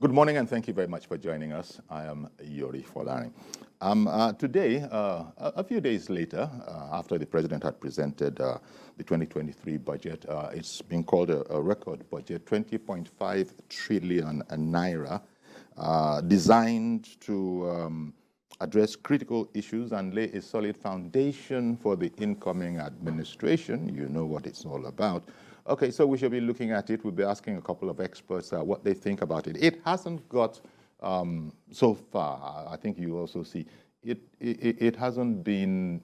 Good morning, and thank you very much for joining us. I am Yori Folani. Today, a few days later, after the President had presented the 2023 budget, it's been called a record budget, 20.5 trillion naira, designed to address critical issues and lay a solid foundation for the incoming administration. You know what it's all about. Okay, so we should be looking at it. We'll be asking a couple of experts what they think about it. It hasn't got, so far, I think you also see, it hasn't been,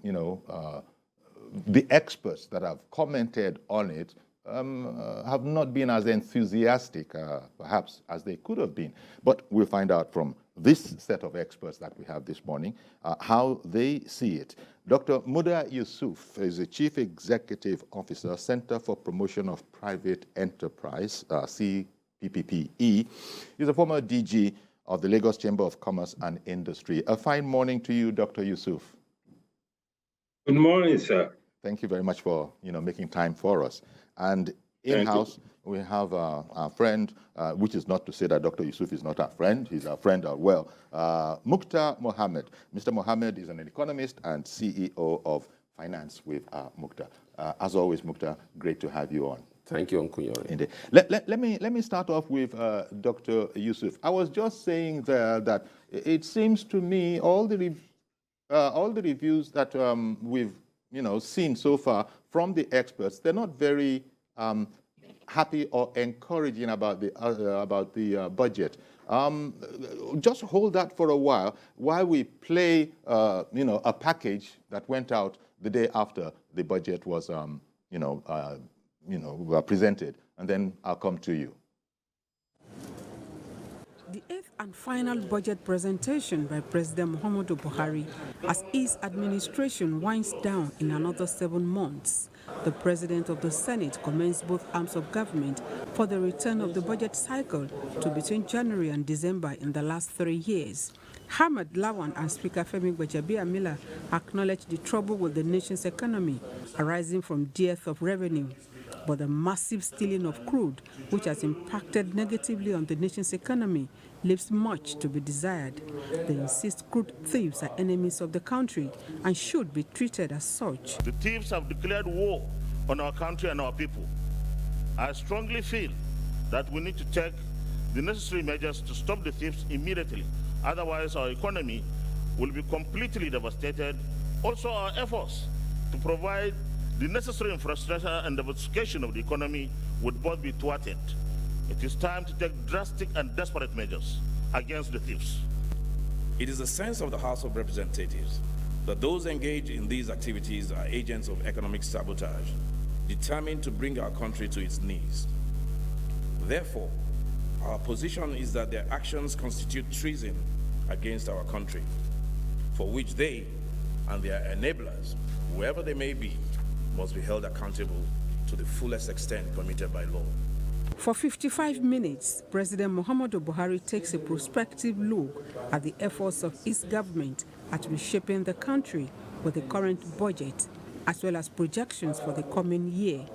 the experts that have commented on it have not been as enthusiastic, perhaps, as they could have been. But we'll find out from this set of experts that we have this morning how they see it. Dr. Muda Yusuf is the Chief Executive Officer, Center for Promotion of Private Enterprise, CPPE. He's a former DG of the Lagos Chamber of Commerce and Industry. A fine morning to you, Dr. Yusuf. Good morning, sir. Thank you very much for making time for us. And in-house, we have our friend, which is not to say that Dr. Yusuf is not our friend. He's our friend as well. Muktar Mohammed. Mr. Mohammed is an economist and CEO of Finance with Muktar. As always, Muktar, great to have you on. Thank you, Uncle Yori. Indeed. Let me start off with Dr. Yusuf. I was just saying there that it seems to me all the reviews that we've seen so far from the experts, they're not very happy or encouraging about the budget. Just hold that for a while we play a package that went out the day after the budget was presented, and then I'll come to you. The eighth and final budget presentation by President Muhammad Buhari as his administration winds down in another 7 months. The President of the Senate commends both arms of government for the return of the budget cycle to between January and December in the last 3 years. Ahmed Lawan and Speaker Femi Gbajabiamila acknowledged the trouble with the nation's economy arising from dearth of revenue. But the massive stealing of crude, which has impacted negatively on the nation's economy, leaves much to be desired. They insist crude thieves are enemies of the country and should be treated as such. The thieves have declared war on our country and our people. I strongly feel that we need to take the necessary measures to stop the thieves immediately. Otherwise, our economy will be completely devastated. Also, our efforts to provide the necessary infrastructure and diversification of the economy would both be thwarted. It is time to take drastic and desperate measures against the thieves. It is the sense of the House of Representatives that those engaged in these activities are agents of economic sabotage, determined to bring our country to its knees. Therefore, our position is that their actions constitute treason against our country, for which they and their enablers, whoever they may be, must be held accountable to the fullest extent permitted by law. For 55 minutes, President Muhammadu Buhari takes a prospective look at the efforts of his government at reshaping the country with the current budget, as well as projections for the coming year.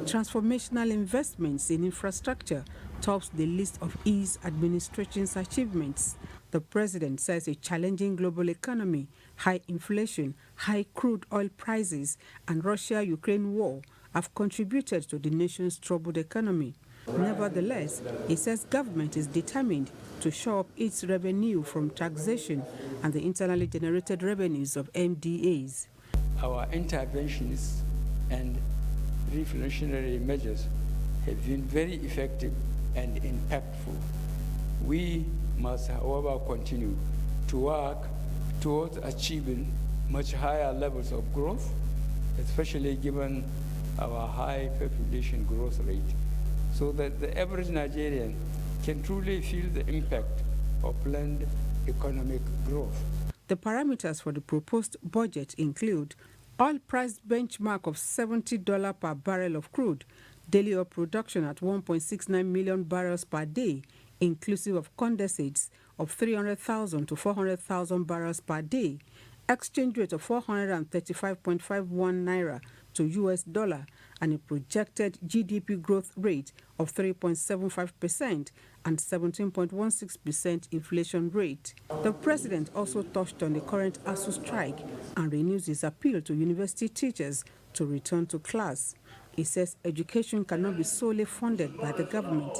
Transformational investments in infrastructure tops the list of his administration's achievements. The president says a challenging global economy, high inflation, high crude oil prices, and Russia-Ukraine war have contributed to the nation's troubled economy. Nevertheless, he says government is determined to shore up its revenue from taxation and the internally generated revenues of MDAs. Our interventions and reflationary measures have been very effective and impactful. We must, however, continue to work towards achieving much higher levels of growth, especially given our high population growth rate, so that the average Nigerian can truly feel the impact of planned economic growth. The parameters for the proposed budget include oil price benchmark of $70 per barrel of crude, daily oil production at 1.69 million barrels per day, inclusive of condensates of 300,000 to 400,000 barrels per day, exchange rate of 435.51 naira to US dollar and a projected GDP growth rate of 3.75% and 17.16% inflation rate. The president also touched on the current ASU strike and renews his appeal to university teachers to return to class. He says education cannot be solely funded by the government.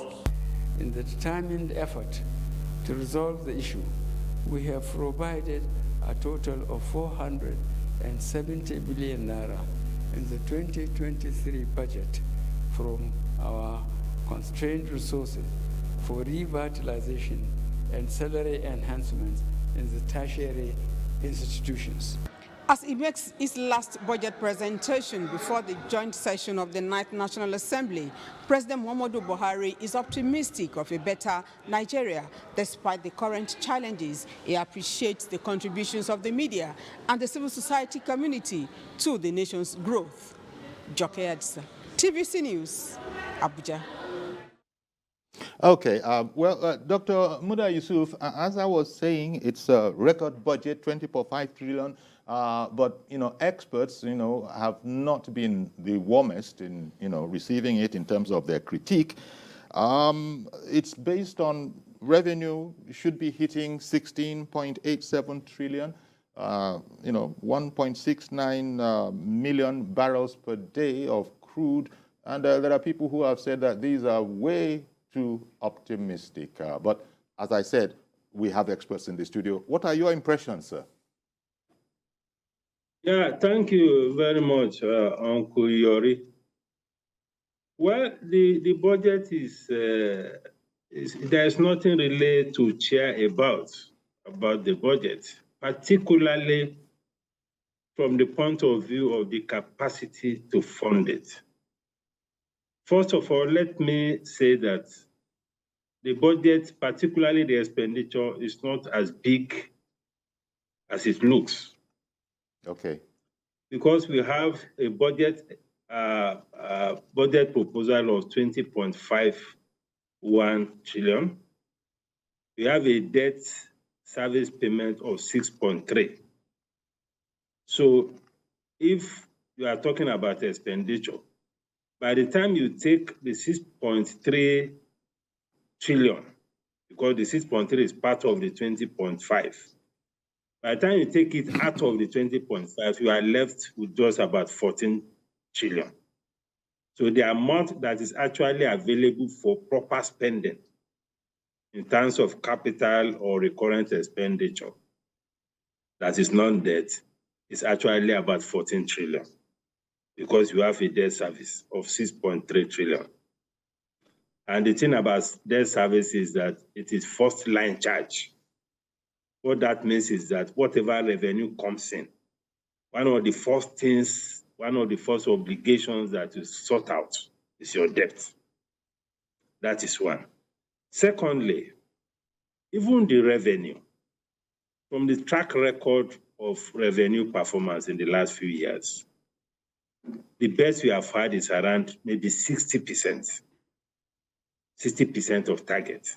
In the determined effort to resolve the issue, we have provided a total of 470 billion naira in the 2023 budget from our constrained resources for revitalization and salary enhancements in the tertiary institutions. As he makes his last budget presentation before the joint session of the 9th National Assembly, President Muhammad Buhari is optimistic of a better Nigeria. Despite the current challenges, he appreciates the contributions of the media and the civil society community to the nation's growth. Joke Adisa, TVC News, Abuja. Okay, Dr. Muda Yusuf, as I was saying, it's a record budget, 20.5 trillion. But, experts, have not been the warmest in, receiving it in terms of their critique. It's based on revenue should be hitting 16.87 trillion, 1.69 million barrels per day of crude. And there are people who have said that these are way too optimistic. But as I said, we have experts in the studio. What are your impressions, sir? Yeah, thank you very much, Uncle Yori. Well, the budget is there's nothing really to cheer about the budget, particularly from the point of view of the capacity to fund it. First of all, let me say that the budget, particularly the expenditure, is not as big as it looks. Okay. Because we have a budget proposal of 20.51 trillion. We have a debt service payment of 6.3. So if you are talking about expenditure, by the time you take the 6.3 trillion, because the 6.3 is part of the 20.5, by the time you take it out of the 20.5, you are left with just about 14 trillion. So the amount that is actually available for proper spending in terms of capital or recurrent expenditure, that is non-debt, is actually about 14 trillion because you have a debt service of 6.3 trillion. And the thing about debt service is that it is first line charge. What that means is that whatever revenue comes in, one of the first obligations that you sort out is your debt. That is one. Secondly, even the revenue, from the track record of revenue performance in the last few years, the best we have had is around maybe 60% of target.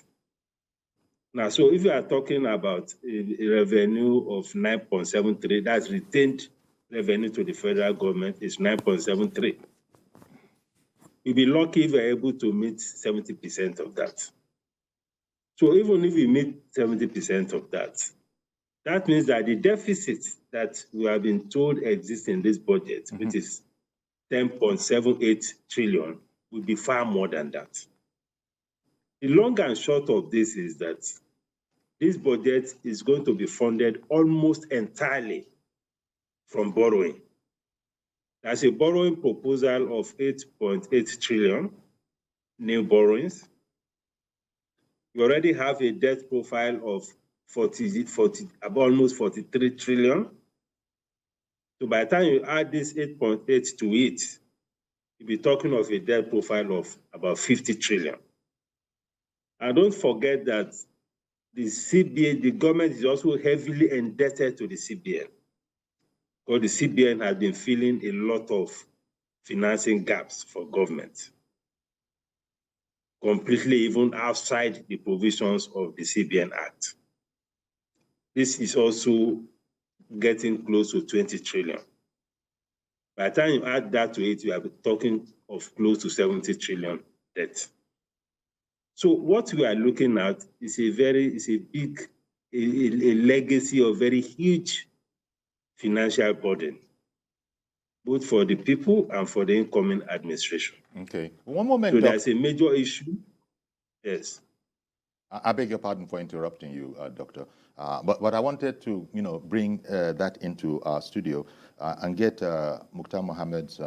Now, so if you are talking about a revenue of 9.73, that's retained revenue to the federal government is 9.73. You'll be lucky if you're able to meet 70% of that. So even if we meet 70% of that, that means that the deficit that we have been told exists in this budget, which is 10.78 trillion, will be far more than that. The long and short of this is that this budget is going to be funded almost entirely from borrowing. There's a borrowing proposal of 8.8 trillion new borrowings. We already have a debt profile of almost 43 trillion. So by the time you add this 8.8 to it, you'll be talking of a debt profile of about 50 trillion. And don't forget that the CBN, the government is also heavily indebted to the CBN. Because the CBN has been filling a lot of financing gaps for government, completely even outside the provisions of the CBN Act. This is also getting close to 20 trillion. By the time you add that to it, you are talking of close to 70 trillion debt. So what we are looking at is a legacy of very huge financial burden, both for the people and for the incoming administration. Okay. One moment. So there's a major issue. Yes. I beg your pardon for interrupting you, Doctor. But I wanted to, bring that into our studio and get Muktar Mohammed's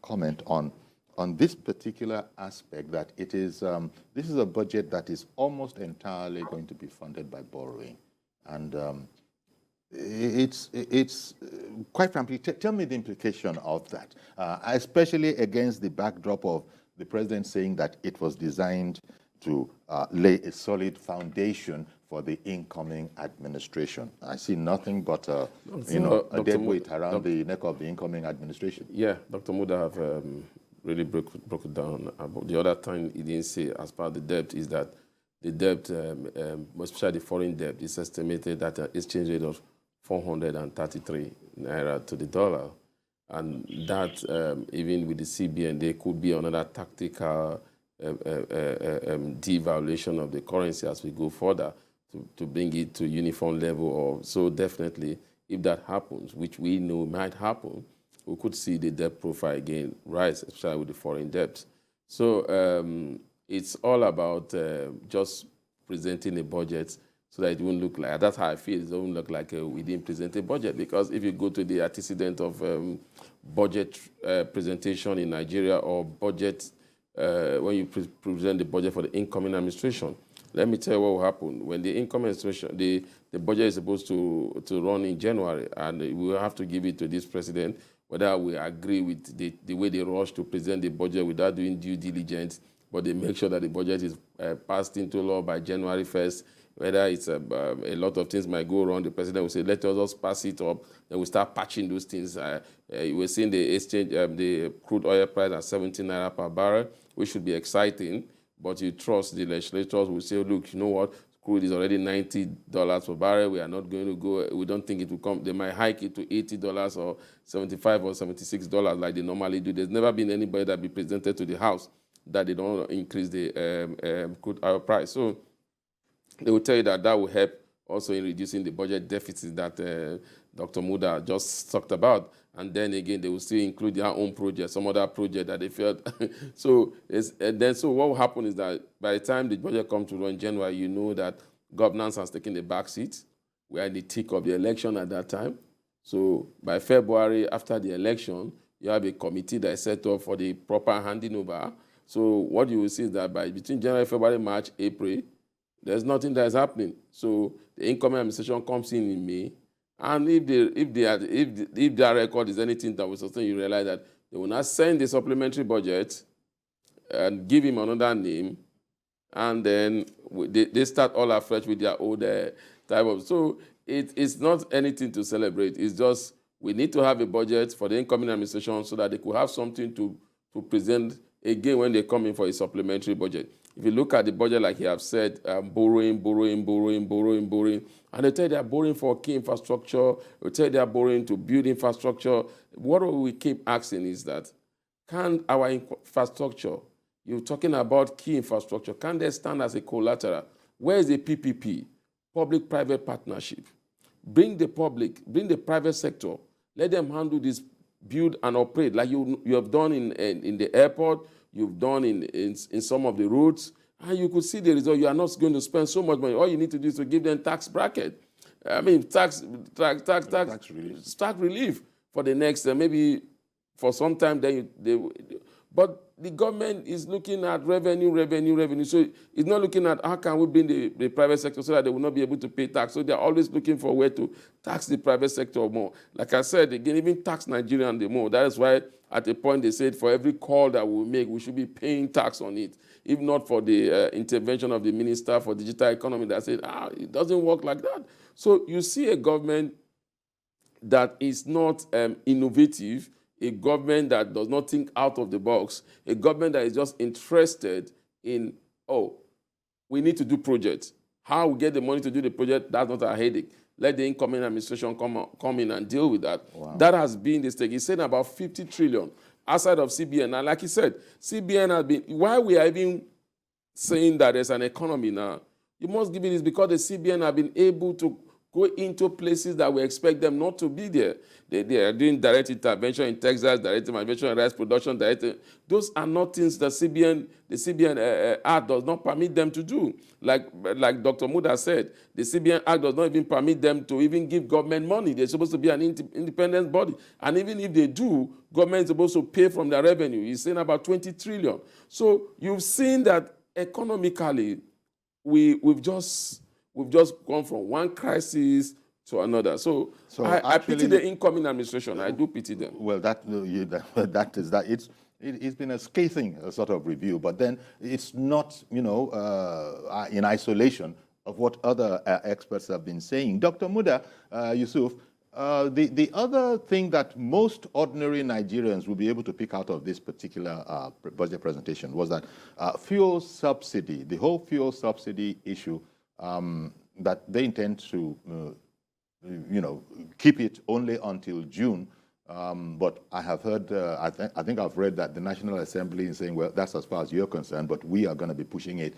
comment on this particular aspect, that it is this is a budget that is almost entirely going to be funded by borrowing, and it's quite frankly, tell me the implication of that, especially against the backdrop of the president saying that it was designed to lay a solid foundation for the incoming administration. I see nothing but a dead weight around the neck of the incoming administration. Yeah, Dr. Muda have really broke it down. The other thing he didn't say as part of the debt is that the debt, especially the foreign debt, is estimated at an exchange rate of 433 naira to the dollar. And that, even with the CBN, there could be another tactical devaluation of the currency as we go further to bring it to uniform level. Or so definitely, if that happens, which we know might happen, we could see the debt profile again rise, especially with the foreign debt. So it's all about just presenting a budget so that it won't look like, that's how I feel, it doesn't look like we didn't present a budget. Because if you go to the antecedent of budget presentation in Nigeria, or budget, when you present the budget for the incoming administration, let me tell you what will happen. When the incoming administration, the budget is supposed to run in January, and we will have to give it to this president, whether we agree with the way they rush to present the budget without doing due diligence, but they make sure that the budget is passed into law by January 1st. Whether it's a lot of things might go wrong, the president will say, let us just pass it up, then we start patching those things. We're seeing the exchange, the crude oil price at 17 naira per barrel, which should be exciting, but you trust the legislators will say, look, you know what, crude is already $90 per barrel, we are not going to go, we don't think it will come, they might hike it to $80 or $75 or $76 like they normally do. There's never been anybody that be presented to the House that they don't increase the crude oil price. So they will tell you that will help also in reducing the budget deficit that Dr. Muda just talked about. And then again, they will still include their own project, some other project that they felt. So what will happen is that by the time the budget comes to run in January, you know that governance has taken the back seat. We are in the thick of the election at that time. So by February, after the election, you have a committee that is set up for the proper handing over. So what you will see is that between January, February, March, April, there's nothing that is happening. So the incoming administration comes in May, and if their record is anything that will sustain, you realize that they will not send the supplementary budget and give him another name, and then they start all afresh with their old type of. So it's not anything to celebrate. It's just we need to have a budget for the incoming administration so that they could have something to present again when they come in for a supplementary budget. If you look at the budget, like you have said, borrowing, and they tell you they are borrowing for key infrastructure, they tell you they are borrowing to build infrastructure. What we keep asking is that, can our infrastructure, you're talking about key infrastructure, can they stand as a collateral? Where is the PPP, public-private partnership? Bring the private sector, let them handle this, build and operate, like you have done in the airport, you've done in some of the roads, and you could see the result. You are not going to spend so much money. All you need to do is to give them tax bracket. I mean, tax relief for the next, maybe for some time. But the government is looking at revenue. So it's not looking at how can we bring the private sector so that they will not be able to pay tax. So they're always looking for a way to tax the private sector more. Like I said, again, even tax Nigerian the more. That is why at a point they said for every call that we make, we should be paying tax on it. If not for the intervention of the Minister for Digital Economy that said, it doesn't work like that. So you see a government that is not innovative, a government that does not think out of the box, a government that is just interested in, we need to do projects. How we get the money to do the project, that's not our headache. let the incoming administration come in and deal with that. Wow. That has been the stake. He's saying about 50 trillion outside of CBN. And like he said, CBN has been, why we are even saying that there's an economy now, you must give it is because the CBN have been able to go into places that we expect them not to be there. They are doing direct intervention in Texas, direct intervention in rice production, those are not things that the CBN Act does not permit them to do. Like Dr. Muda said, the CBN Act does not even permit them to even give government money. They're supposed to be an independent body. And even if they do, government is supposed to pay from their revenue. He's saying about 20 trillion. So you've seen that economically, we've just gone from one crisis to another. So I pity the incoming administration. I do pity them. Well, it's been a scathing sort of review, but then it's not, in isolation of what other experts have been saying. Dr. Muda Yusuf, the other thing that most ordinary Nigerians will be able to pick out of this particular budget presentation was that fuel subsidy, the whole fuel subsidy issue, that they intend to, keep it only until June. But I have heard, I think I've read that the National Assembly is saying, well, that's as far as you're concerned, but we are going to be pushing it,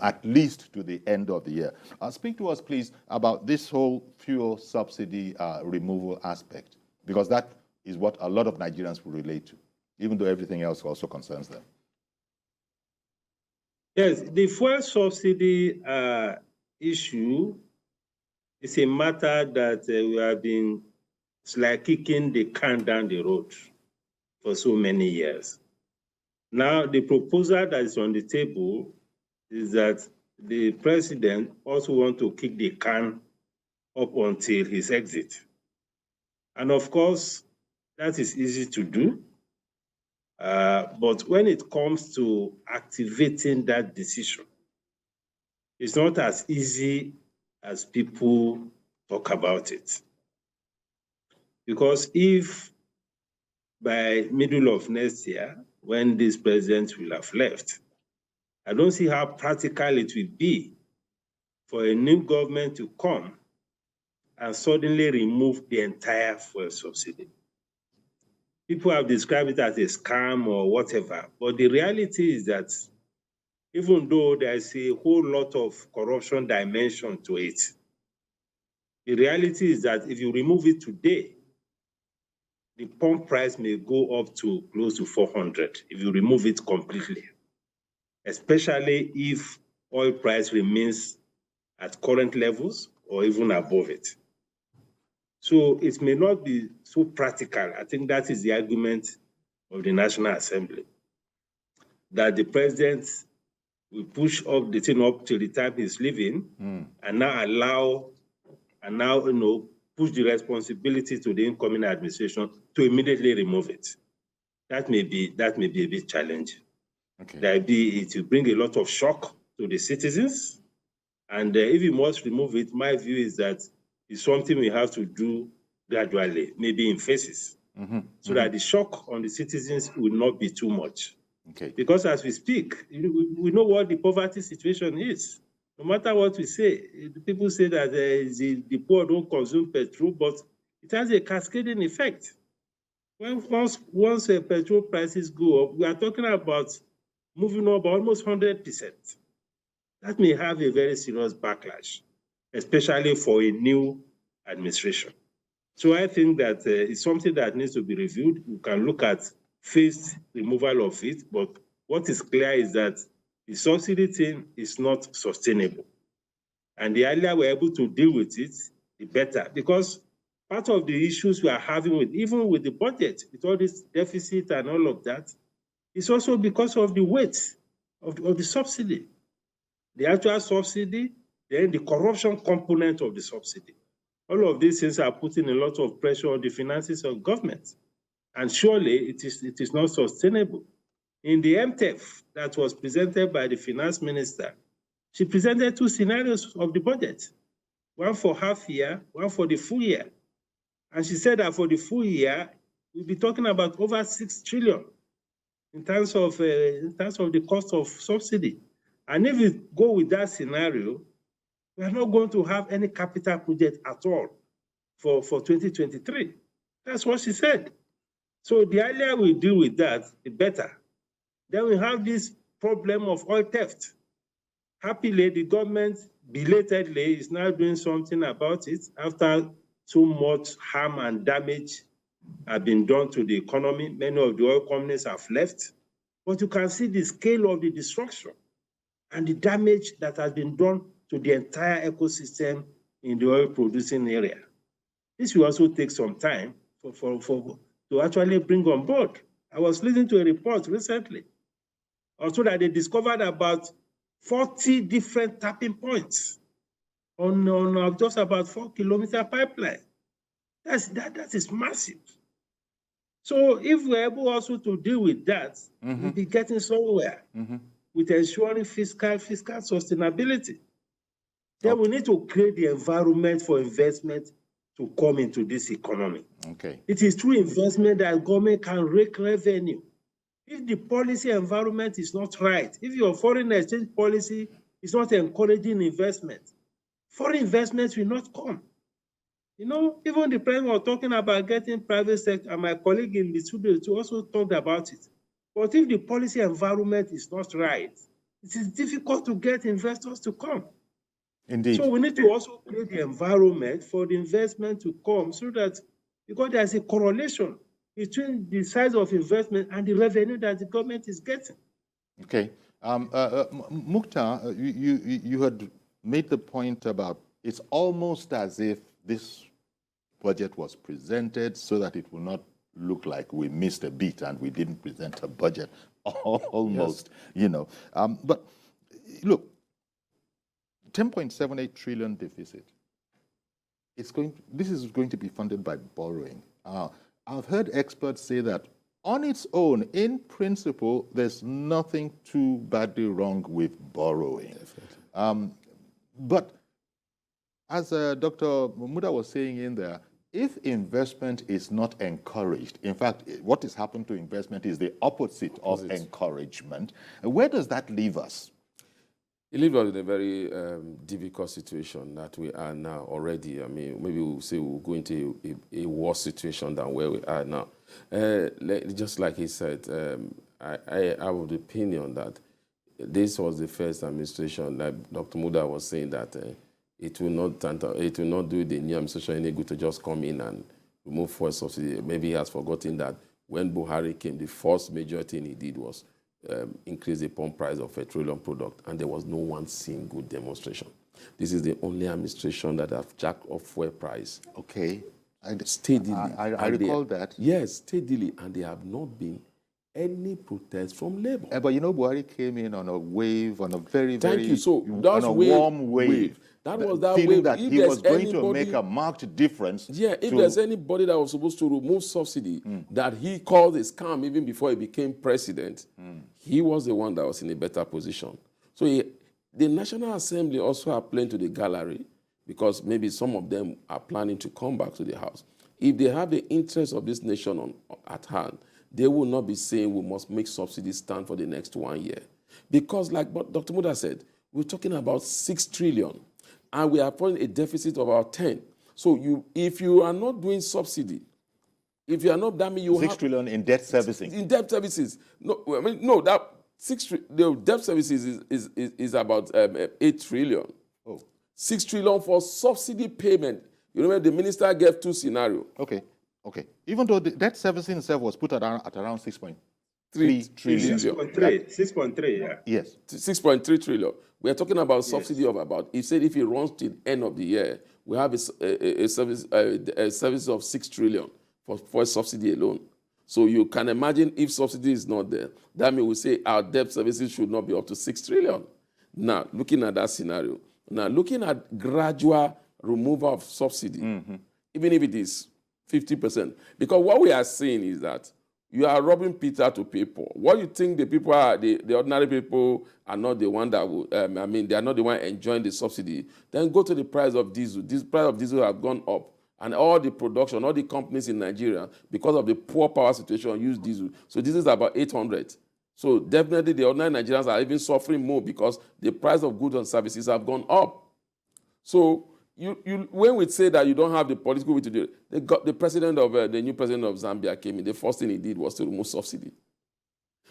at least to the end of the year. Speak to us, please, about this whole fuel subsidy removal aspect, because that is what a lot of Nigerians will relate to, even though everything else also concerns them. Yes, the fuel subsidy issue is a matter that we have been, it's like kicking the can down the road for so many years. Now, the proposal that is on the table is that the president also wants to kick the can up until his exit. And of course, that is easy to do. But when it comes to activating that decision, it's not as easy as people talk about it. Because if by middle of next year, when this president will have left, I don't see how practical it will be for a new government to come and suddenly remove the entire fuel subsidy. People have described it as a scam or whatever, but the reality is that even though there's a whole lot of corruption dimension to it, the reality is that if you remove it today, the pump price may go up to close to 400 if you remove it completely, especially if oil price remains at current levels or even above it. So it may not be so practical. I think that is the argument of the National Assembly, that the president will push up the thing up till the time he's leaving and now push the responsibility to the incoming administration to immediately remove it. That may be a bit challenging. Okay. It will bring a lot of shock to the citizens. And if you must remove it, my view is that it's something we have to do gradually, maybe in phases, so that the shock on the citizens will not be too much. Okay. Because as we speak, we know what the poverty situation is. No matter what we say, people say that the poor don't consume petrol, but it has a cascading effect. Once petrol prices go up, we are talking about moving up almost 100%. That may have a very serious backlash, especially for a new administration. So I think that it's something that needs to be reviewed. We can look at phased removal of it, but what is clear is that the subsidy thing is not sustainable. And the earlier we're able to deal with it, the better. Because part of the issues we are having even with the budget, with all this deficit and all of that, is also because of the weight of the subsidy. The actual subsidy, then the corruption component of the subsidy. All of these things are putting a lot of pressure on the finances of government. And surely it is not sustainable. In the MTEF that was presented by the finance minister, she presented two scenarios of the budget, one for half year, one for the full year. And she said that for the full year, we'll be talking about over 6 trillion in terms of the cost of subsidy. And if we go with that scenario, We are not going to have any capital project at all for 2023. That's what she said. So the earlier we deal with that, the better. Then we have this problem of oil theft. Happily, the government belatedly is now doing something about it after so much harm and damage have been done to the economy. Many of the oil companies have left. But you can see the scale of the destruction and the damage that has been done to the entire ecosystem in the oil producing area. This will also take some time to actually bring on board. I was listening to a report recently, also that they discovered about 40 different tapping points on just about 4-kilometer pipeline. That is massive. So if we're able also to deal with that, we'll be getting somewhere with ensuring fiscal sustainability. Then we need to create the environment for investment to come into this economy. Okay. It is through investment that government can rake revenue. If the policy environment is not right, if your foreign exchange policy is not encouraging investment, foreign investments will not come. You know, even the president was talking about getting private sector, and my colleague in the studio also talked about it. But if the policy environment is not right, it is difficult to get investors to come. Indeed. So we need to also create the environment for the investment to come so that, because there's a correlation between the size of investment and the revenue that the government is getting. Okay. Muktar, you had made the point about it's almost as if this budget was presented so that it will not look like we missed a beat and we didn't present a budget. Almost, yes. You know. But look, 10.78 trillion deficit. This is going to be funded by borrowing. I've heard experts say that on its own, in principle, there's nothing too badly wrong with borrowing. But as Dr. Muda was saying in there, if investment is not encouraged, in fact, what has happened to investment is the opposite of encouragement, where does that leave us? It leaves us in a very difficult situation that we are now already. I mean, maybe we'll say we'll go into a worse situation than where we are now. Just like he said, I have the opinion that this was the first administration that Dr. Muda was saying that it will not do the new administration any good to just come in and remove fuel subsidy. Maybe he has forgotten that when Buhari came, the first major thing he did was increase the pump price of petroleum product, and there was no one single demonstration. This is the only administration that have jacked up fuel price. Okay. Steadily. I recall that. Yes, steadily, and there have not been any protest from Labour. But you know, Buhari came in on a wave, on a very, Thank very you. So that's warm wave. That was that feeling wave. that he was going to make a marked difference. Yeah, if there's anybody that was supposed to remove subsidy that he called a scam even before he became president, he was the one that was in a better position. So the National Assembly also are playing to the gallery because maybe some of them are planning to come back to the House. If they have the interest of this nation at hand, they will not be saying we must make subsidies stand for the next 1 year. Because like what Dr. Muda said, we're talking about 6 trillion. And we are putting a deficit of about 10. So if you are not doing subsidy, if you are not, that means you 6 trillion in debt servicing. In debt services. No, I mean, no, the debt services is about 8 trillion. Oh. 6 trillion for subsidy payment. You remember the minister gave 2 scenarios. Okay. Even though the debt servicing itself was put at around 6.3 trillion. 6.3, yeah. Yes. 6.3 trillion. We are talking about subsidy of about, he said if it runs till the end of the year, we have a service of 6 trillion for subsidy alone. So you can imagine if subsidy is not there, that means we say our debt services should not be up to 6 trillion. Now, looking at that scenario, now looking at gradual removal of subsidy, even if it is 50%, because what we are saying is that you are robbing Peter to pay Paul. What you think the people are, the ordinary people are not the one that will, they are not the one enjoying the subsidy. Then go to the price of diesel. This price of diesel has gone up. And all the production, all the companies in Nigeria, because of the poor power situation, use diesel. So this is about 800. So definitely the ordinary Nigerians are even suffering more because the price of goods and services have gone up. So when we say that you don't have the political will to do it, the new president of Zambia came in. The first thing he did was to remove subsidy.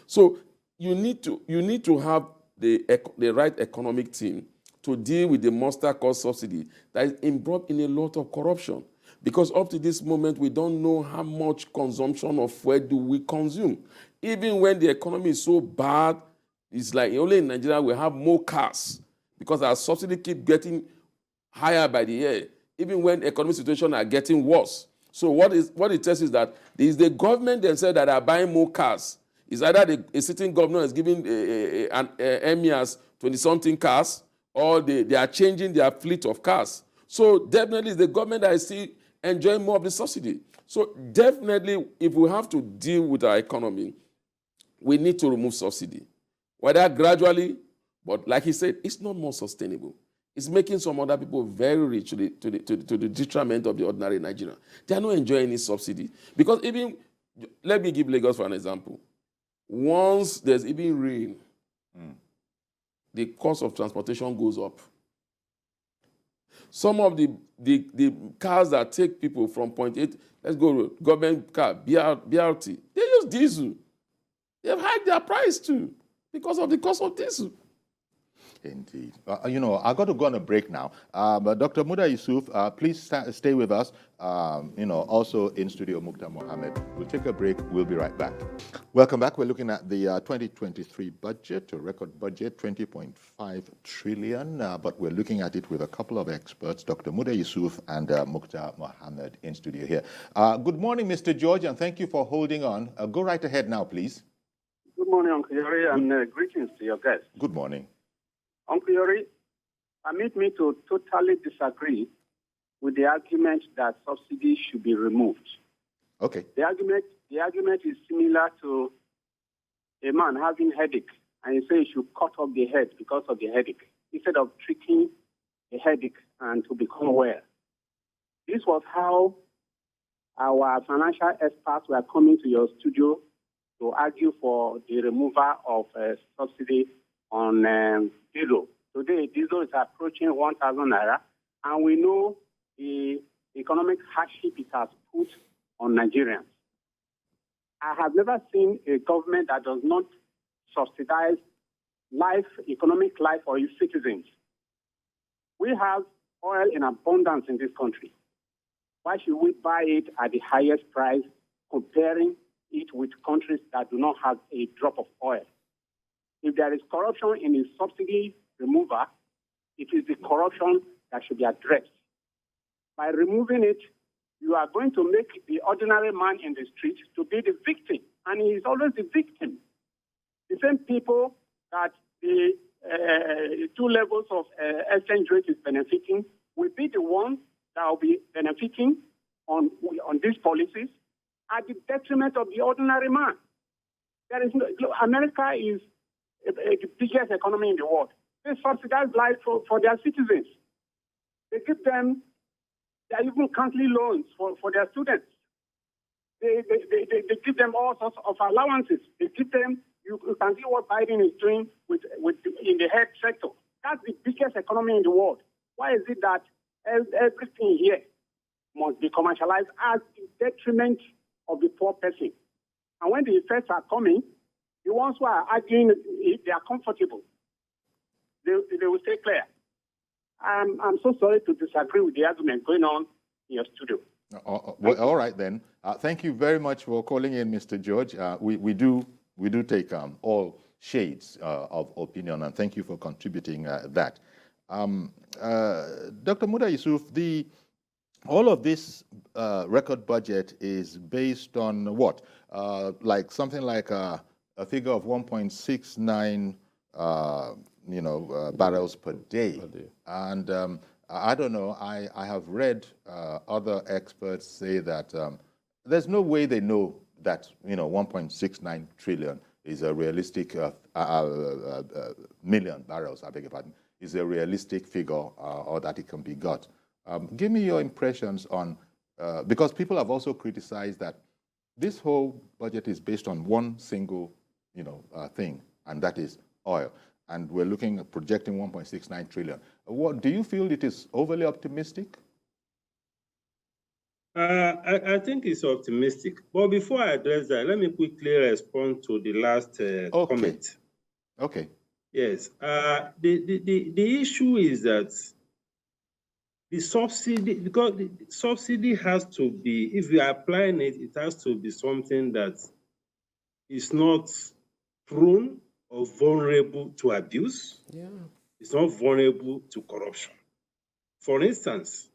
So you need to have the right economic team to deal with the monster cost subsidy that is involved in a lot of corruption. Because up to this moment, we don't know how much consumption of fuel do we consume. Even when the economy is so bad, it's like only in Nigeria we have more cars because our subsidy keep getting higher by the year, even when economic situations are getting worse. So what it tells is that it is the government themselves that are buying more cars. It's either a sitting governor is giving emirs 20-something cars, or they are changing their fleet of cars. So definitely it's the government that is still enjoying more of the subsidy. So definitely if we have to deal with our economy, we need to remove subsidy. Whether gradually, but like he said, it's not more sustainable. It's making some other people very rich to the detriment of the ordinary Nigerian. They are not enjoying any subsidy. Because even, let me give Lagos for an example. Once there's even rain, the cost of transportation goes up. Some of the cars that take people from point A, let's go government car, BRT, they use diesel. They've hiked their price too because of the cost of diesel. Indeed. I've got to go on a break now. But Dr. Muda Yusuf, please stay with us. Also in studio, Muktar Mohammed. We'll take a break. We'll be right back. Welcome back. We're looking at the 2023 budget, a record budget, 20.5 trillion. But we're looking at it with a couple of experts, Dr. Muda Yusuf and Muktar Mohammed in studio here. Good morning, Mr. George, and thank you for holding on. Go right ahead now, please. Good morning, Uncle Yori, and greetings to your guests. Good morning. Uncle Yori, permit me to totally disagree with the argument that subsidies should be removed. Okay. The argument is similar to a man having headache, and he says he should cut off the head because of the headache, instead of treating the headache and to become well. This was how our financial experts were coming to your studio to argue for the removal of subsidy on diesel. Today, diesel is approaching 1,000 naira, and we know the economic hardship it has put on Nigerians. I have never seen a government that does not subsidize economic life for its citizens. We have oil in abundance in this country. Why should we buy it at the highest price, comparing it with countries that do not have a drop of oil? If there is corruption in the subsidy remover, it is the corruption that should be addressed. By removing it, you are going to make the ordinary man in the street to be the victim, and he is always the victim. The same people that the 2 levels of exchange rate is benefiting will be the ones that will be benefiting on these policies at the detriment of the ordinary man. America is the biggest economy in the world. They subsidize life for their citizens. They give them, they are even country loans for their students. They give them all sorts of allowances. They give them, you can see what Biden is doing in the health sector. That's the biggest economy in the world. Why is it that everything here must be commercialized at the detriment of the poor person? And when the effects are coming, the ones who are arguing, if they are comfortable, they will stay clear. I'm so sorry to disagree with the argument going on in your studio. Well, all right then. Thank you very much for calling in, Mr. George. We do take all shades of opinion, and thank you for contributing that. Dr. Muda Yusuf, all of this record budget is based on what? Like something like a figure of 1.69 barrels per day. And I don't know, I have read other experts say that there's no way they know that 1.69 trillion is a realistic million barrels, I beg your pardon, is a realistic figure or that it can be got. Give me your impressions on, because people have also criticized that this whole budget is based on one single thing, and that is oil. and we're looking at projecting 1.69 trillion. What do you feel it is overly optimistic? I think it's optimistic. But before I address that, let me quickly respond to the last comment. Okay. Yes. The issue is that the subsidy, because the subsidy has to be, if you are applying it, it has to be something that is not prone or vulnerable to abuse. Yeah. It's not vulnerable to corruption. For instance,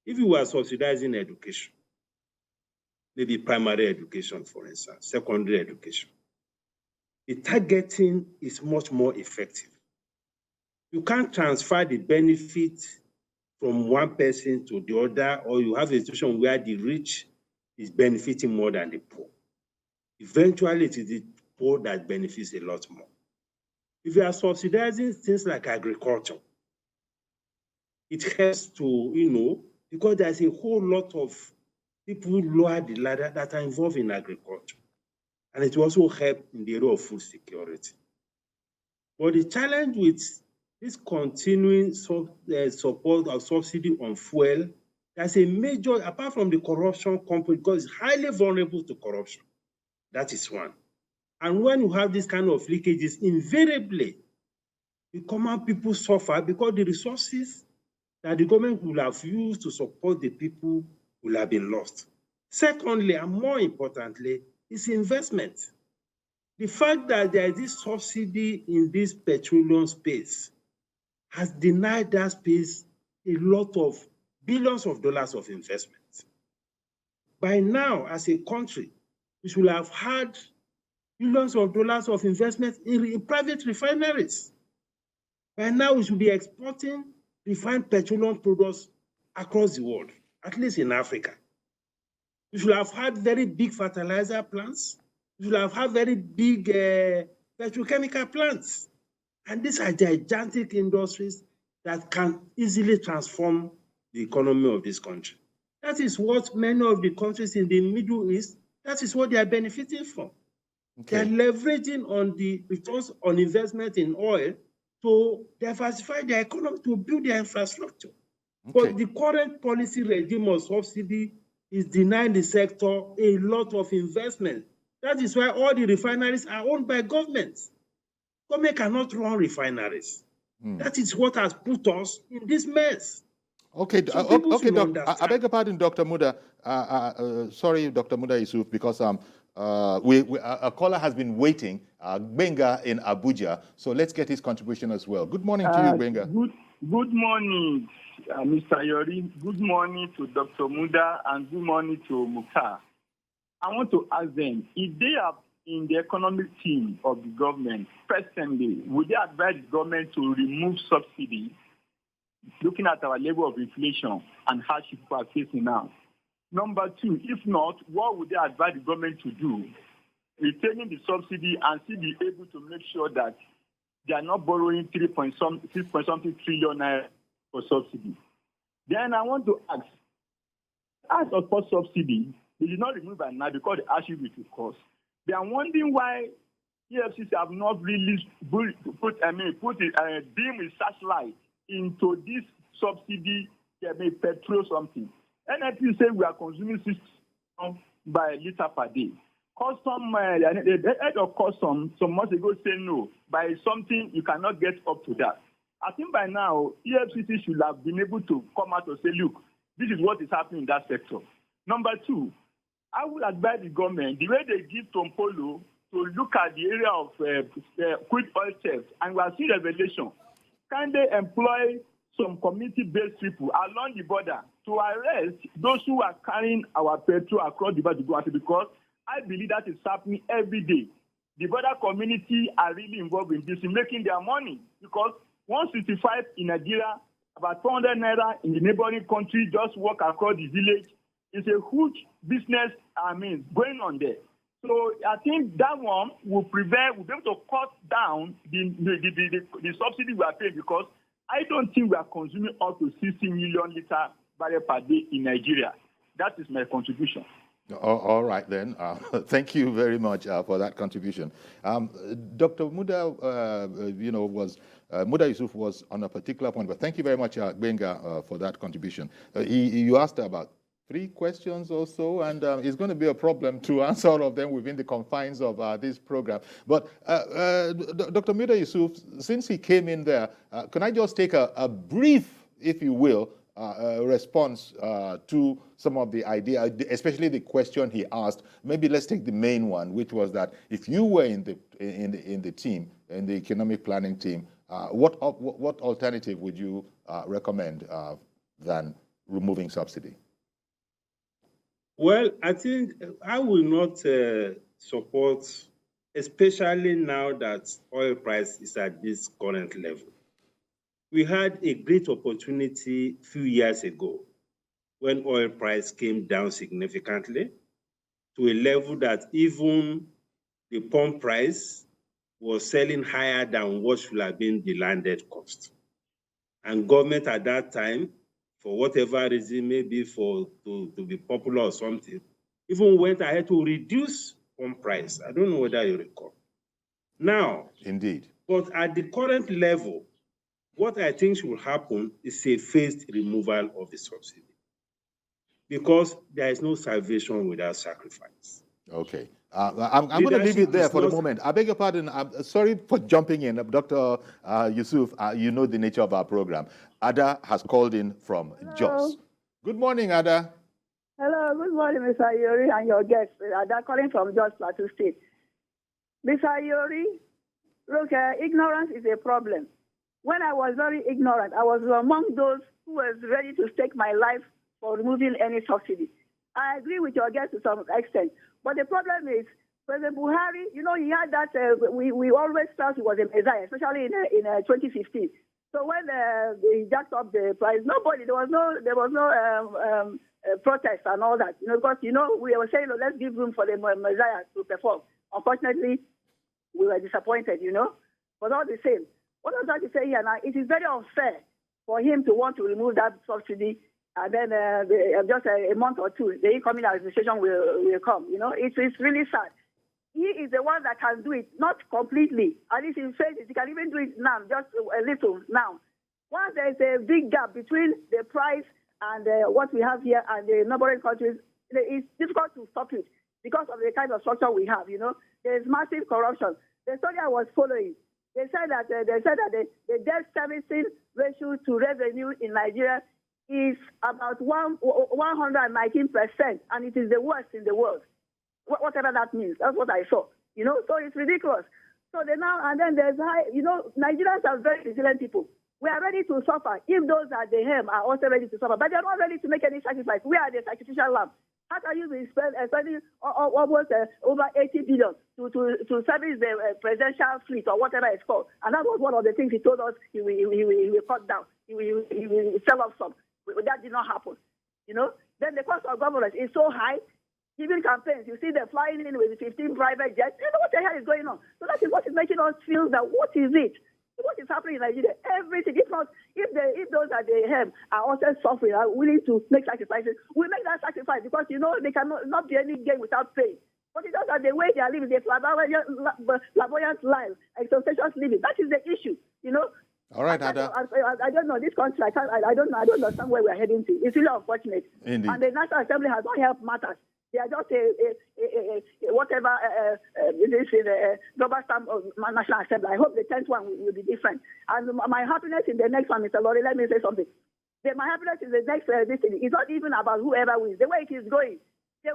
if you are subsidizing education, maybe primary education, for instance, secondary education, the targeting is much more effective. You can't transfer the benefit from one person to the other, or you have a situation where the rich is benefiting more than the poor. Eventually, it is the poor that benefits a lot more. If you are subsidizing things like agriculture, it has to, because there's a whole lot of people lower the ladder that are involved in agriculture. And it will also help in the area of food security. But the challenge with this continuing support or subsidy on fuel, there's a major, apart from the corruption component, because it's highly vulnerable to corruption. That is one. And when you have this kind of leakages, invariably, the common people suffer because the resources that the government will have used to support the people will have been lost. Secondly, and more importantly, is investment. The fact that there is this subsidy in this petroleum space has denied that space a lot of billions of dollars of investment. By now, as a country, we should have had billions of dollars of investment in private refineries. By now, we should be exporting refined petroleum products across the world, at least in Africa. We should have had very big fertilizer plants. We should have had very big petrochemical plants. And these are gigantic industries that can easily transform the economy of this country. That is what many of the countries in the Middle East, that is what they are benefiting from. Okay. They are leveraging on the returns on investment in oil to diversify their economy, to build their infrastructure. Okay. But the current policy regime of subsidy is denying the sector a lot of investment. That is why all the refineries are owned by governments. Government cannot run refineries. That is what has put us in this mess. Okay, so I beg your pardon, Dr. Muda. Sorry, Dr. Muda Yusuf, because a caller has been waiting, Benga in Abuja. So let's get his contribution as well. Good morning to you, Benga. Good morning, Mr. Yori. Good morning to Dr. Muda, and good morning to Muktar. I want to ask them, if they are in the economic team of the government, personally, would they advise the government to remove subsidy, looking at our level of inflation and hardship we are facing now? Number two, if not, what would they advise the government to do? Retaining the subsidy and still be able to make sure that they are not borrowing 6.something trillion naira for subsidy. Then I want to ask, as of course subsidy, they did not remove it now because the issue with the cost. They are wondering why EFCC have not really put a beam with searchlight into this subsidy, petrol something. NIP say we are consuming 6 by liter per day. Custom, the head of custom some months ago said no, by something you cannot get up to that. I think by now, EFCC should have been able to come out and say, look, this is what is happening in that sector. Number two, I would advise the government, the way they give Tompolo to look at the area of crude oil theft, and we are seeing revelation. Can they employ some community-based people along the border to arrest those who are carrying our petrol across the border? Because I believe that is happening every day. The border community are really involved in this, in making their money. Because 165 in Nigeria, about 400 naira in the neighboring country, just walk across the village. It's a huge business, going on there. So I think that one will prevent, we'll be able to cut down the subsidy we are paying, because I don't think we are consuming up to 60 million liters barrel per day in Nigeria. That is my contribution. All right then. Thank you very much for that contribution. Dr. Muda, Muda Yusuf was on a particular point, but thank you very much, Benga, for that contribution. You asked about 3 questions or so, and it's going to be a problem to answer all of them within the confines of this program. But Dr. Muda Yusuf, since he came in there, can I just take a brief, if you will, response to some of the idea, especially the question he asked. Maybe let's take the main one, which was that if you were in the team, in the economic planning team, what alternative would you recommend than removing subsidy? Well, I think I will not support, especially now that oil price is at this current level. We had a great opportunity a few years ago when oil price came down significantly to a level that even the pump price was selling higher than what should have been the landed cost. And government at that time, for whatever reason, maybe to be popular or something, even went ahead to reduce pump price. I don't know whether you recall. Now, indeed. But at the current level, what I think should happen is a phased removal of the subsidy, because there is no salvation without sacrifice. Okay. I'm going to leave it there for the moment. I beg your pardon. I'm sorry for jumping in. Dr. Yusuf, you know the nature of our program. Ada has called in from Jos. Good morning, Ada. Hello, good morning, Mr. Yori and your guest. Ada calling from Jos, Plateau State. Mr. Yori, look, ignorance is a problem. When I was very ignorant, I was among those who was ready to stake my life for removing any subsidy. I agree with your guest to some extent. But the problem is, President Buhari, you know, he had that, we always thought he was a messiah, especially in 2015. So when they jacked up the price, there was no protest and all that, you know, because, you know, we were saying, let's give room for the messiah to perform. Unfortunately, we were disappointed, you know, but all the same. What I was trying to say here now, it is very unfair for him to want to remove that subsidy, and then just a month or two, the incoming administration will come. You know, it's really sad. He is the one that can do it, not completely. At least he says it. He can even do it now, just a little now. Once there is a big gap between the price and what we have here and the neighboring countries, it's difficult to stop it because of the kind of structure we have. You know, there is massive corruption. The story I was following, they said that the debt servicing ratio to revenue in Nigeria is about 119%, and it is the worst in the world. Whatever that means, that's what I saw. You know, so it's ridiculous. So then there's high. You know, Nigerians are very resilient people. We are ready to suffer if those at the helm are also ready to suffer, but they are not ready to make any sacrifice. We are the sacrificial lamb. How can you be spending almost over 80 billion to service the presidential fleet or whatever it's called? And that was one of the things he told us he will cut down. He will sell off some. That did not happen. You know. Then the cost of governance is so high. Even campaigns, you see them flying in with 15 private jets. You know what the hell is going on? So that is what is making us feel that what is it? What is happening in Nigeria? Everything. If those at the helm are also suffering, are willing to make sacrifices, we make that sacrifice because, you know, they cannot not be any game without pain. But it's just that the way they are living, the flamboyant life, ostentatious living, that is the issue, you know. All right, Ada. I don't know this country. I don't understand where we're heading to. It's really unfortunate. Indeed. And the National Assembly has not helped matters. They are just whatever this is a rubber stamp of National Assembly. I hope the 10th one will be different. And my happiness in the next one, Mr. Lori, let me say something. My happiness in the next this thing is not even about whoever wins. The way it is going, the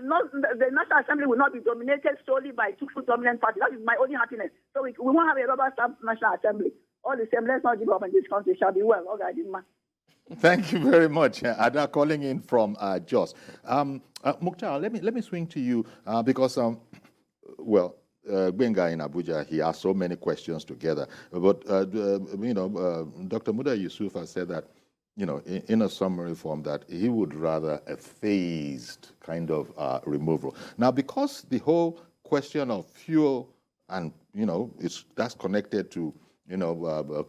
National Assembly will not be dominated solely by two dominant parties. That is my only happiness. So we won't have a rubber stamp National Assembly. All the same, let's not give up, and this country shall be well. Okay, man. Thank you very much, Ada, calling in from Jos. Muktar, let me swing to you because, Benga in Abuja, he asked so many questions together. But, Dr. Muda Yusuf has said that, you know, in a summary form, that he would rather a phased kind of removal. Now, because the whole question of fuel and, you know, that's connected to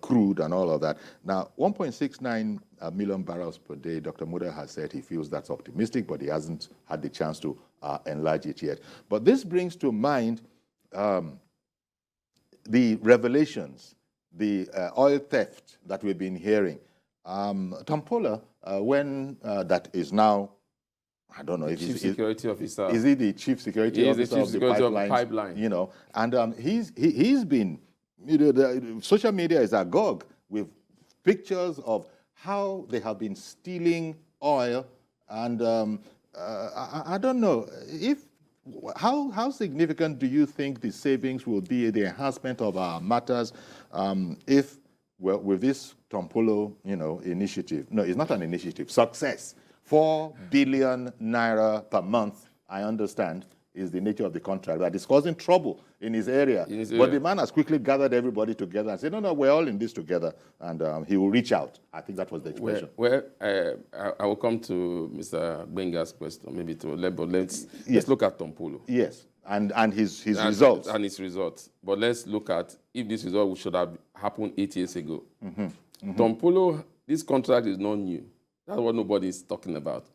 crude and all of that. Now, 1.69 million barrels per day, Dr. Muda has said he feels that's optimistic, but he hasn't had the chance to enlarge it yet. But this brings to mind the revelations, the oil theft that we've been hearing. Tompola, when that is now, I don't know if Chief Security Officer. Is he the Chief Security Officer of the pipeline? And he's been, the social media is agog with pictures of how they have been stealing oil, and I don't know how significant do you think the savings will be, the enhancement of our matters, if with this Tompolo, initiative? No, it's not an initiative. Success. 4 billion naira per month, I understand, is the nature of the contract that is causing trouble in his area. But the man has quickly gathered everybody together and said, no, we're all in this together, and he will reach out. I think that was the expression. I will come to Mr. Benga's question, maybe but let's look at Tompolo. Yes, and his results. And his results. But let's look at if this result should have happened 8 years ago. Tompolo, this contract is not new. That's what nobody is talking about.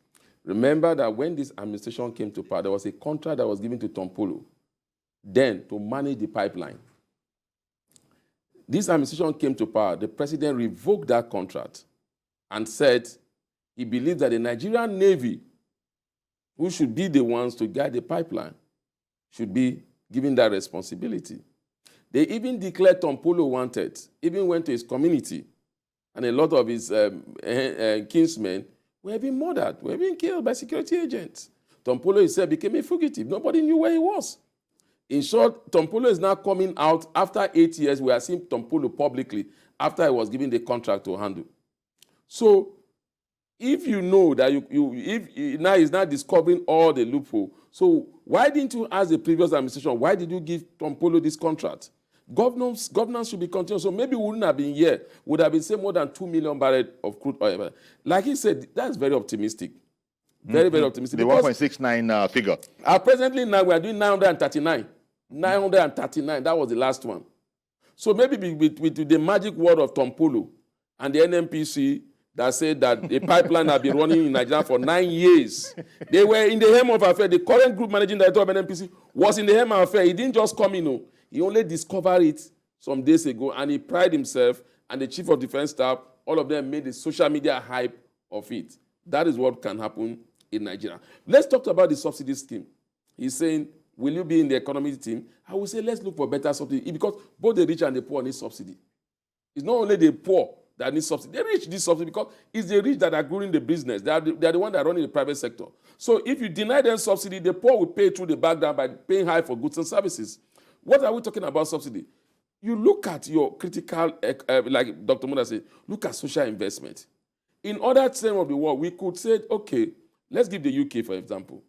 Remember that when this administration came to power, there was a contract that was given to Tompolo then to manage the pipeline. This administration came to power, the president revoked that contract and said he believed that the Nigerian Navy, who should be the ones to guide the pipeline, should be given that responsibility. They even declared Tompolo wanted, even went to his community, and a lot of his kinsmen were being murdered, were being killed by security agents. Tompolo himself became a fugitive. Nobody knew where he was. In short, Tompolo is now coming out after 8 years. We are seeing Tompolo publicly after he was given the contract to handle. So, if you know that now he's not discovering all the loophole, so why didn't you ask the previous administration, why did you give Tompolo this contract? Governance should be continued. So maybe we wouldn't have been here. Would have been say more than 2 million barrels of crude oil. Like he said, that's very optimistic. Very, very optimistic. The 1.69 figure. Presently now we are doing 939. 939, that was the last one. So maybe with the magic word of Tompolo and the NNPC that said that the pipeline had been running in Nigeria for 9 years. They were in the helm of affair. The current group managing director of NNPC was in the helm of affair. He didn't just come in. He only discovered it some days ago, and he prided himself, and the chief of defense staff, all of them made the social media hype of it. That is what can happen in Nigeria. Let's talk about the subsidy scheme. He's saying, will you be in the economy team? I will say, let's look for better subsidy, because both the rich and the poor need subsidy. It's not only the poor that need subsidy. The rich need subsidy because it's the rich that are growing the business. They are the ones that are running the private sector. So if you deny them subsidy, the poor will pay through the back down by paying high for goods and services. What are we talking about subsidy? You look at your critical, like Dr. Muda said, look at social investment. In other terms of the world, we could say, okay, let's give the UK, for example.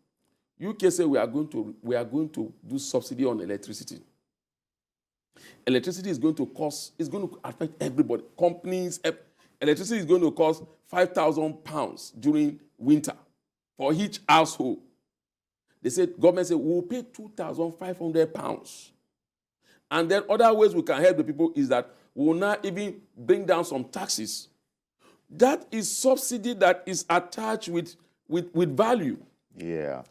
UK say we are going to do subsidy on electricity. Electricity is going to affect everybody. Companies, electricity is going to cost £5,000 during winter for each household. They said, government said, we'll pay £2,500. And then other ways we can help the people is that we will now even bring down some taxes. That is subsidy that is attached with value. Yeah.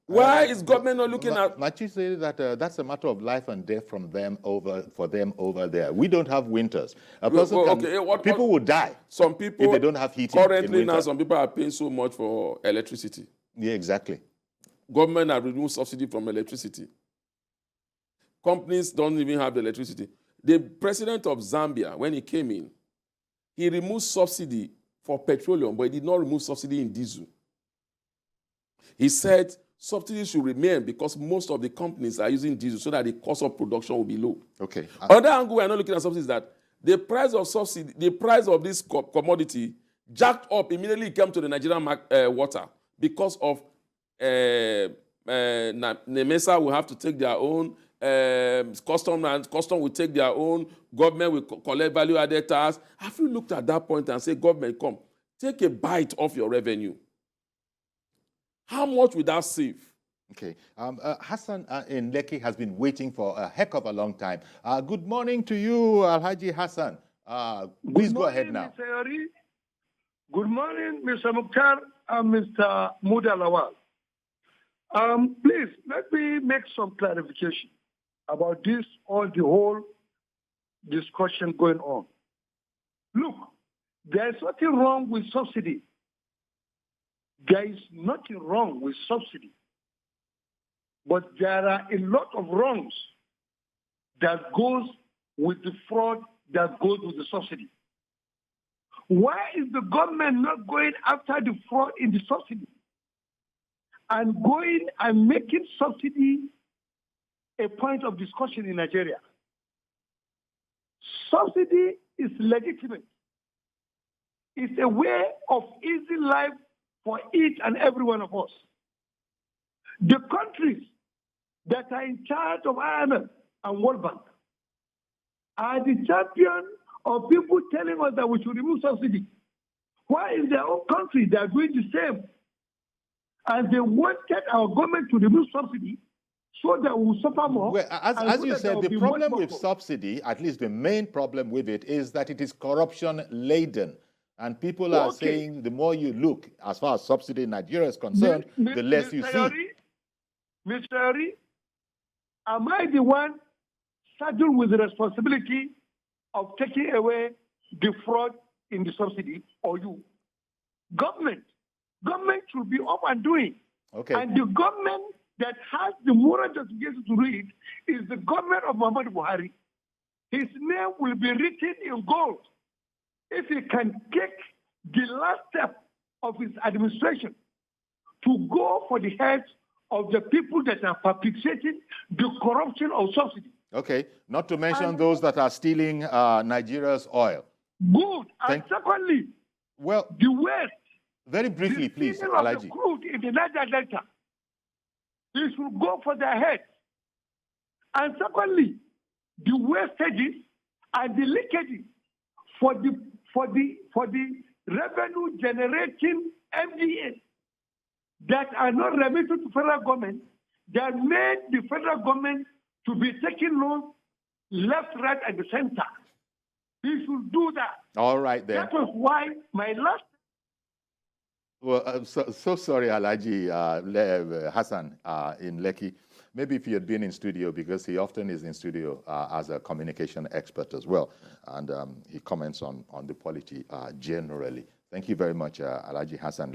Why is government not looking at? Might you say that that's a matter of life and death for them over there? We don't have winters. People will die. Some people, if they don't have heating. Currently now, some people are paying so much for electricity. Yeah, exactly. Government have removed subsidy from electricity. Companies don't even have the electricity. The president of Zambia, when he came in, he removed subsidy for petroleum, but he did not remove subsidy in diesel. He said subsidies should remain because most of the companies are using diesel so that the cost of production will be low. Okay. Another angle we are not looking at subsidies is that the price of subsidy, the price of this commodity jacked up immediately it came to the Nigerian water because of NEMESA will have to take their own, custom will take their own, government will collect value-added tax. Have you looked at that point and say, government, come, take a bite of your revenue? How much will that save? Okay. Hassan in Lekki has been waiting for a heck of a long time. Good morning to you, Alhaji Hassan. Please go ahead now. Mr. Yori. Good morning, Mr. Muktar and Mr. Muda Lawal. Please, let me make some clarification about this or the whole discussion going on. Look, there is nothing wrong with subsidy. There is nothing wrong with subsidy. But there are a lot of wrongs that goes with the fraud that goes with the subsidy. Why is the government not going after the fraud in the subsidy and going and making subsidy a point of discussion in Nigeria? Subsidy is legitimate. It's a way of easy life for each and every one of us. The countries that are in charge of IMF and World Bank are the champion of people telling us that we should remove subsidy. Why in their own country they are doing the same? And they wanted our government to remove subsidy so that we will suffer more. Well, as you said, the problem with subsidy, at least the main problem with it, is that it is corruption-laden. And people are saying the more you look, as far as subsidy in Nigeria is concerned, the less you see. Mr. Yori, am I the one saddled with the responsibility of taking away the fraud in the subsidy, or you? Government should be up and doing. Okay. And the government that has the moral justification to read is the government of Muhammad Buhari. His name will be written in gold if he can take the last step of his administration to go for the heads of the people that are perpetrating the corruption of subsidy. Okay, not to mention those that are stealing Nigeria's oil. Good. And secondly, well, the West. Very briefly, please, Alaji. The crude in the Niger Delta, they should go for their heads. And secondly, the wastages and the leakages for the revenue generating MDAs that are not remitted to federal government, that made the federal government to be taking loans left, right, and the center. We should do that. All right, then. That was why my last... Well, so sorry, Alhaji Hassan in Lekki. Maybe if he had been in studio, because he often is in studio as a communication expert as well, and he comments on the polity generally. Thank you very much, Alhaji Hassan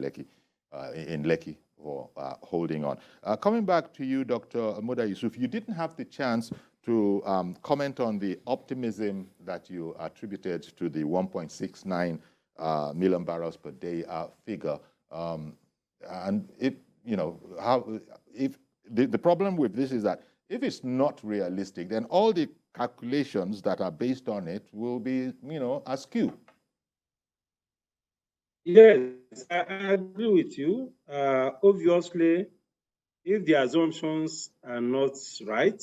in Lekki, for holding on. Coming back to you, Dr. Muda Yusuf, you didn't have the chance to comment on the optimism that you attributed to the 1.69 million barrels per day figure. And if, you know, if the problem with this is that if it's not realistic, then all the calculations that are based on it will be, you know, askew. Yes, I agree with you. Obviously, if the assumptions are not right,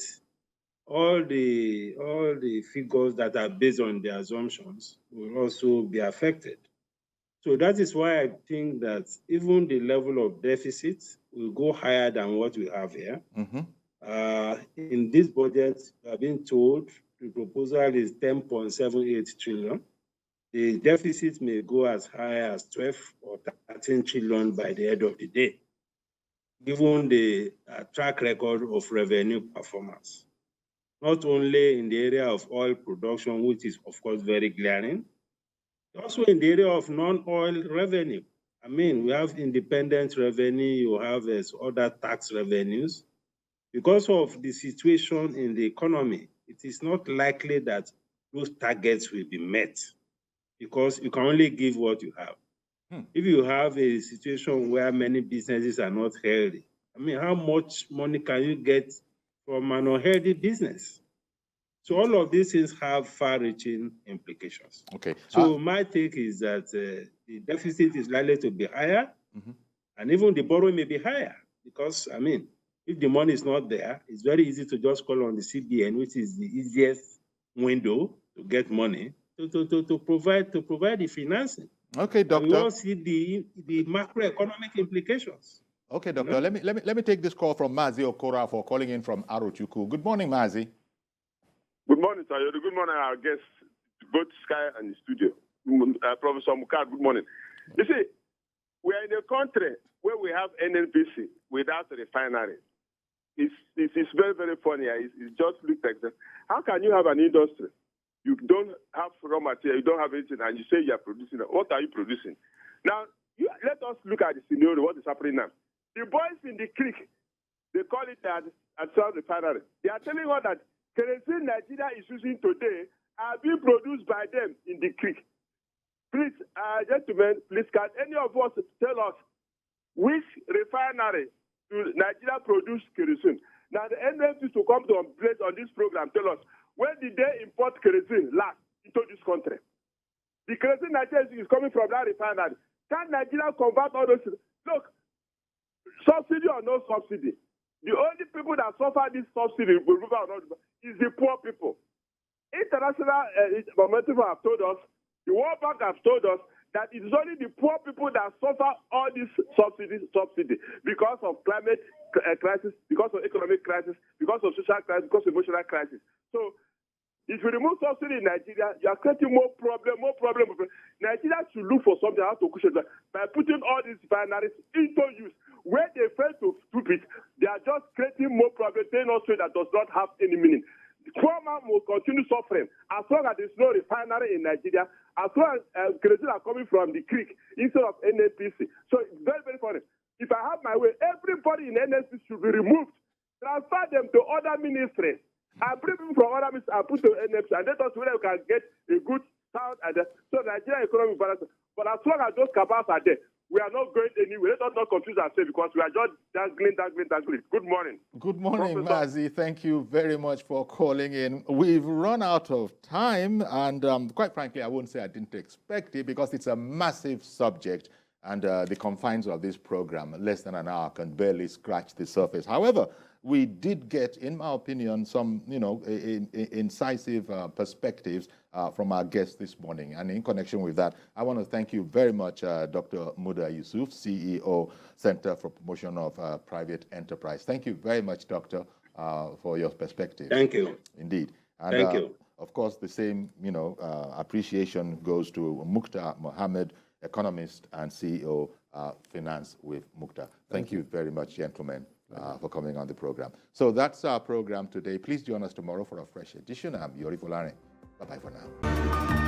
all the figures that are based on the assumptions will also be affected. So that is why I think that even the level of deficit will go higher than what we have here. Mm-hmm. In this budget, we have been told the proposal is 10.78 trillion. The deficit may go as high as 12 or 13 trillion by the end of the day, given the track record of revenue performance. Not only in the area of oil production, which is, of course, very glaring, also in the area of non-oil revenue. I mean, we have independent revenue, you have other tax revenues. Because of the situation in the economy, it is not likely that those targets will be met, because you can only give what you have. If you have a situation where many businesses are not healthy, I mean, how much money can you get from an unhealthy business? So all of these things have far-reaching implications. Okay. So my take is that the deficit is likely to be higher, and even the borrowing may be higher, because, I mean, if the money is not there, it's very easy to just call on the CBN, which is the easiest window to get money, to provide the financing. Okay, Doctor. We all see the macroeconomic implications. Okay, Doctor, let me take this call from Mazi OKOROAFOR calling in from AROCHUKWU. Good morning, Mazi. Good morning, sir. Good morning, our guests, both Sky and the studio. Professor Muktar, good morning. You see, we are in a country where we have NNPC without a refinery. It's very, very funny. It just looks like that. How can you have an industry? You don't have raw material, you don't have anything, and you say you are producing. What are you producing? Now, let us look at the scenario, what is happening now. The boys in the creek, they call it at South Refinery. They are telling us that kerosene Nigeria is using today are being produced by them in the creek. Please, gentlemen, please, can any of us tell us which refinery do Nigeria produce kerosene? Now, the NNPC to come to place on this program, tell us, when did they import kerosene last into this country? The kerosene Nigeria is coming from that refinery. Can Nigeria convert all those? Look, subsidy or no subsidy, the only people that suffer this subsidy is the poor people. International momentum have told us, the World Bank has told us that it is only the poor people that suffer all this subsidy because of climate crisis, because of economic crisis, because of social crisis, because of emotional crisis. So, if you remove subsidy in Nigeria, you are creating more problem. Nigeria should look for something how to cushion that by putting all these refineries into use. Where they fail to do it, they are just creating more problems, saying also that does not have any meaning. The poor man will continue suffering as long as there is no refinery in Nigeria, as long as kerosene are coming from the creek instead of NNPC. So it's very, very funny. If I have my way, everybody in NNPC should be removed, transfer them to other ministries, and bring people from other ministries and put to NNPC, and let us whether we can get a good sound and so Nigeria economic balance. But as long as those cabals are there, we are not going anywhere. Let us not confuse ourselves because we are just dangling. Good morning. Good morning, Mazi. Thank you very much for calling in. We've run out of time, and quite frankly, I won't say I didn't expect it because it's a massive subject, and the confines of this program, less than an hour, can barely scratch the surface. However, we did get, in my opinion, some, incisive perspectives from our guests this morning. And in connection with that, I want to thank you very much, Dr. Muda Yusuf, CEO, Center for Promotion of Private Enterprise. Thank you very much, Doctor, for your perspective. Thank you. Indeed. And, thank you. Of course, the same, appreciation goes to Muktar Mohammed, Economist and CEO, Finance with Muktar. Thank you very much, gentlemen, for coming on the program. So that's our program today. Please join us tomorrow for a fresh edition. I'm Yori Folare. Bye-bye for now.